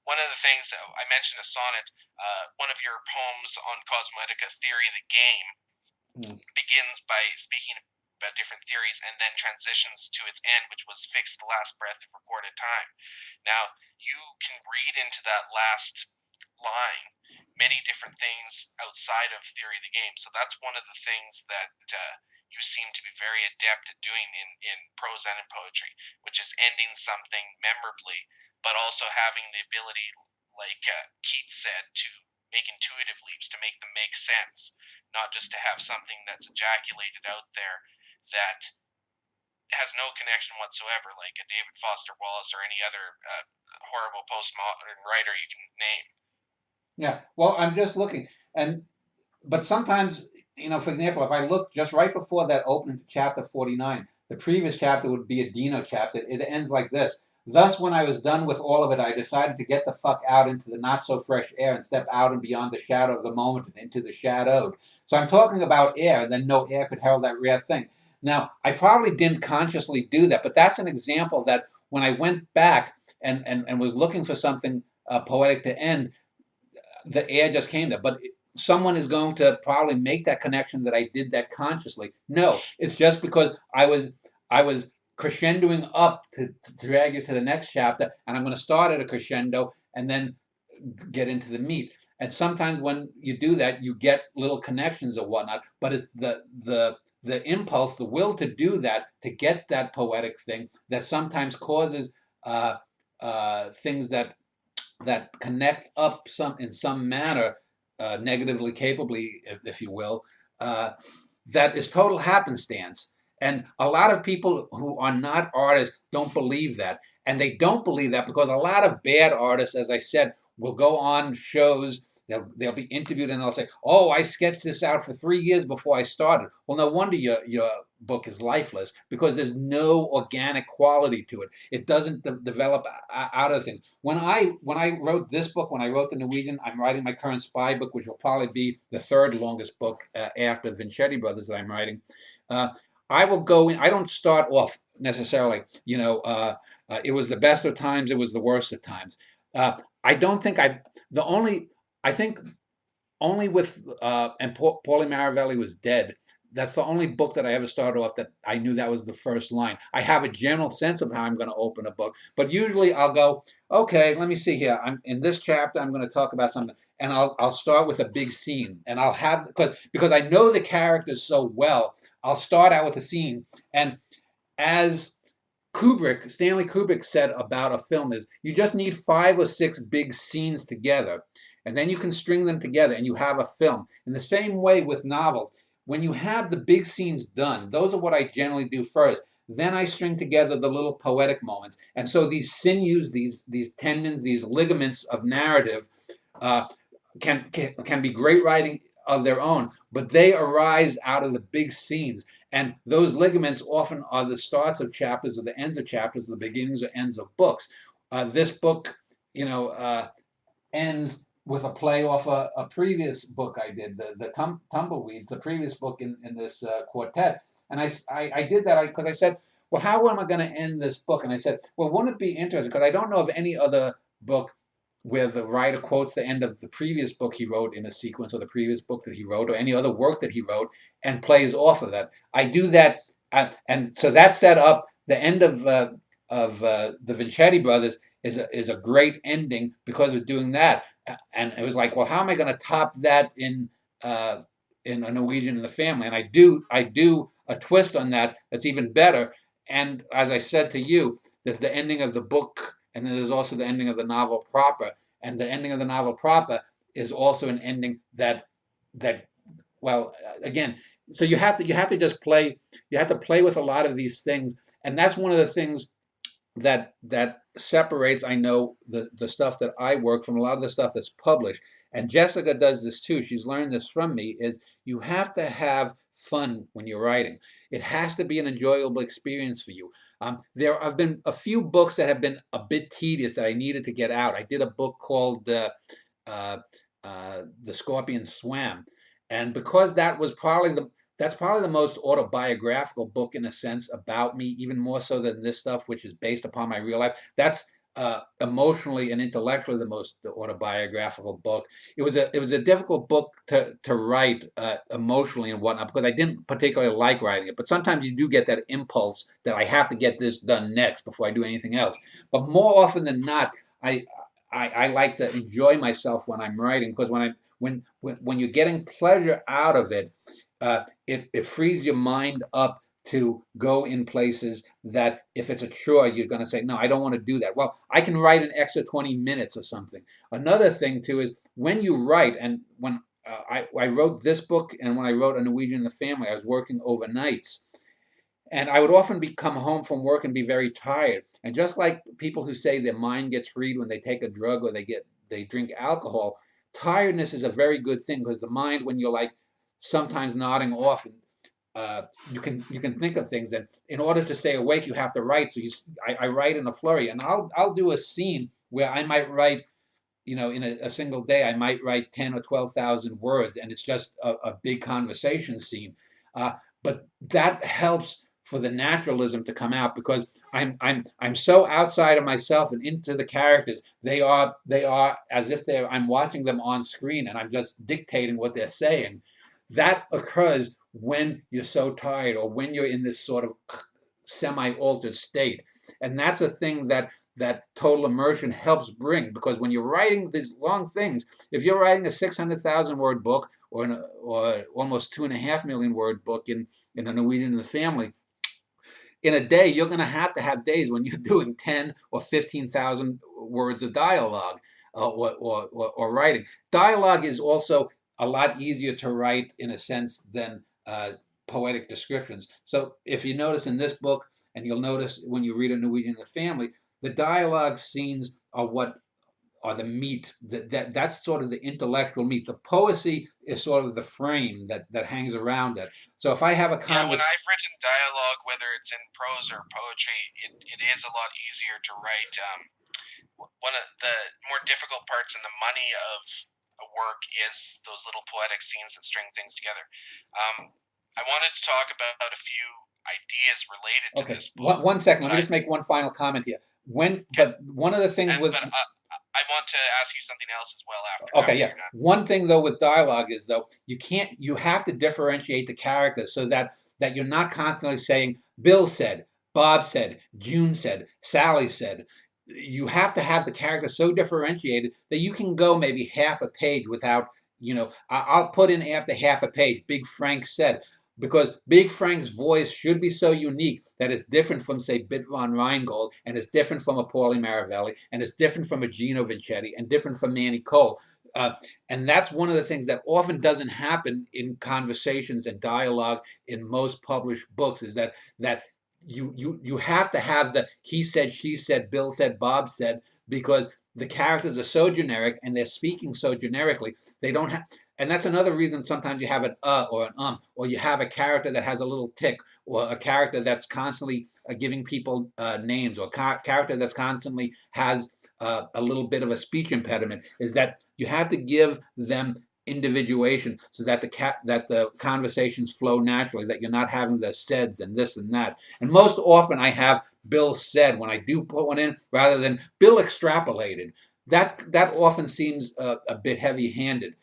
one of the things I mentioned a sonnet, one of your poems on Cosmoetica Theory of the Game Mm. begins by speaking about different theories and then transitions to its end, which was fix the last breath of recorded time. Now, you can read into that last line many different things outside of theory of the game. So that's one of the things that you seem to be very adept at doing in prose and in poetry, which is ending something memorably, but also having the ability, like Keats said, to make intuitive leaps, to make them make sense, not just to have something that's ejaculated out there that has no connection whatsoever, like a David Foster Wallace or any other horrible postmodern writer you can name. Yeah. Well, I'm just looking, and but sometimes, for example, if I look just right before that opening to chapter 49, the previous chapter would be a Dino chapter. It ends like this. Thus, when I was done with all of it, I decided to get the fuck out into the not so fresh air and step out and beyond the shadow of the moment and into the shadowed. So I'm talking about air, and then no air could herald that rare thing. Now, I probably didn't consciously do that, but that's an example that when I went back and was looking for something poetic to end, the air just came there. But someone is going to probably make that connection that I did that consciously. No, it's just because I was crescendoing up to drag you to the next chapter, and I'm going to start at a crescendo and then get into the meat. And sometimes when you do that, you get little connections or whatnot. But it's the impulse, the will to do that, to get that poetic thing that sometimes causes things that connect up some in some manner, negatively, capably, if you will, uh, that is total happenstance. And a lot of people who are not artists don't believe that. And they don't believe that because a lot of bad artists, as I said, will go on shows. They'll be interviewed and they'll say, "Oh, I sketched this out for 3 years before I started." Well, no wonder your book is lifeless, because there's no organic quality to it. It doesn't develop out of things. When I wrote this book, when I wrote the Norwegian, I'm writing my current spy book, which will probably be the third longest book after Vincetti Brothers that I'm writing. Uh, I will go in. I don't start off necessarily. It was the best of times. It was the worst of times. I don't think I. The only I think only with and Paulie Maravelli was dead. That's the only book that I ever started off that I knew that was the first line. I have a general sense of how I'm going to open a book, but usually I'll go, okay, let me see here. I'm in this chapter. I'm going to talk about something, and I'll start with a big scene, and I'll have because I know the characters so well. I'll start out with a scene, and as Stanley Kubrick said about a film is you just need 5 or 6 big scenes together, and then you can string them together and you have a film. In the same way with novels, when you have the big scenes done, those are what I generally do first. Then I string together the little poetic moments. And so these sinews, these tendons, these ligaments of narrative uh, can be great writing of their own, but they arise out of the big scenes. And those ligaments often are the starts of chapters or the ends of chapters, or the beginnings or ends of books. This book, ends with a play off a previous book I did, the Tumbleweeds, the previous book in this quartet. And I did that because I said, well, how am I going to end this book? And I said, well, wouldn't it be interesting? Because I don't know of any other book where the writer quotes the end of the previous book he wrote in a sequence, or the previous book that he wrote, or any other work that he wrote, and plays off of that. I do that, and so that set up the end of the Vincetti Brothers is a great ending because of doing that. And it was like, well, how am I going to top that in a Norwegian in the Family? And I do a twist on that that's even better. And as I said to you, there's the ending of the book, and then there's also the ending of the novel proper. And the ending of the novel proper is also an ending that well, again, so you have to just play. You have to play with a lot of these things, and that's one of the things that separates, I know, the stuff that I work from a lot of the stuff that's published. And Jessica does this too. She's learned this from me. Is you have to have fun when you're writing. It has to be an enjoyable experience for you. There have been a few books that have been a bit tedious that I needed to get out. I did a book called uh, The Scorpion Swam, and because that's probably the most autobiographical book in a sense about me, even more so than this stuff, which is based upon my real life. That's emotionally and intellectually the most autobiographical book. It was a difficult book to write emotionally and whatnot because I didn't particularly like writing it. But sometimes you do get that impulse that I have to get this done next before I do anything else. But more often than not, I I like to enjoy myself when I'm writing because when you're getting pleasure out of it, it frees your mind up to go in places that if it's a chore, you're going to say, no, I don't want to do that. Well, I can write an extra 20 minutes or something. Another thing, too, is when you write, and when I wrote this book and when I wrote A Norwegian in the Family, I was working overnights. And I would often come home from work and be very tired. And just like people who say their mind gets freed when they take a drug or they drink alcohol, tiredness is a very good thing because the mind, when you're like sometimes nodding off, you can think of things. And in order to stay awake, you have to write. So I write in a flurry, and I'll do a scene where I might write, in a single day, I might write 10 or 12,000 words, and it's just a big conversation scene. But that helps for the naturalism to come out because I'm so outside of myself and into the characters. They are as if I'm watching them on screen, and I'm just dictating what they're saying. That occurs when you're so tired or when you're in this sort of semi-altered state, and that's a thing that total immersion helps bring because when you're writing these long things, if you're writing a 600,000 word book or almost 2.5 million word book in A Norwegian in the Family, in a day you're going to have days when you're doing 10 or 15,000 words of dialogue or writing. Dialogue is also a lot easier to write in a sense than poetic descriptions. So if you notice in this book, and you'll notice when you read A Norwegian in the Family, the dialogue scenes are what are the meat. That's sort of the intellectual meat. The poesy is sort of the frame that hangs around it. So if I have a Yeah, when conversation, I've written dialogue, whether it's in prose or poetry, it is a lot easier to write. One of the more difficult parts and the money of a work is those little poetic scenes that string things together. I wanted to talk about a few ideas related to okay, this book, one second. Let but me just make one final comment here. okay, But one of the things and with but I want to ask you something else as well Okay, after yeah. you're done. One thing though with dialogue is though you have to differentiate the characters so that you're not constantly saying Bill said, Bob said, June said, Sally said. You have to have the character so differentiated that you can go maybe half a page without, I'll put in after half a page, Big Frank said, because Big Frank's voice should be so unique that it's different from, say, Bit von Rheingold, and it's different from a Paulie Maravelli, and it's different from a Gino Vincetti, and different from Manny Cole. Uh, and that's one of the things that often doesn't happen in conversations and dialogue in most published books is that you have to have the he said, she said, Bill said, Bob said, because the characters are so generic and they're speaking so generically. They don't have, and that's another reason sometimes you have an or an or you have a character that has a little tick, or a character that's constantly giving people names, or character that's constantly has a little bit of a speech impediment. Is that you have to give them individuation so that the conversations flow naturally, that you're not having the saids and this and that. And most often I have Bill said when I do put one in rather than Bill extrapolated. That often seems a bit heavy handed.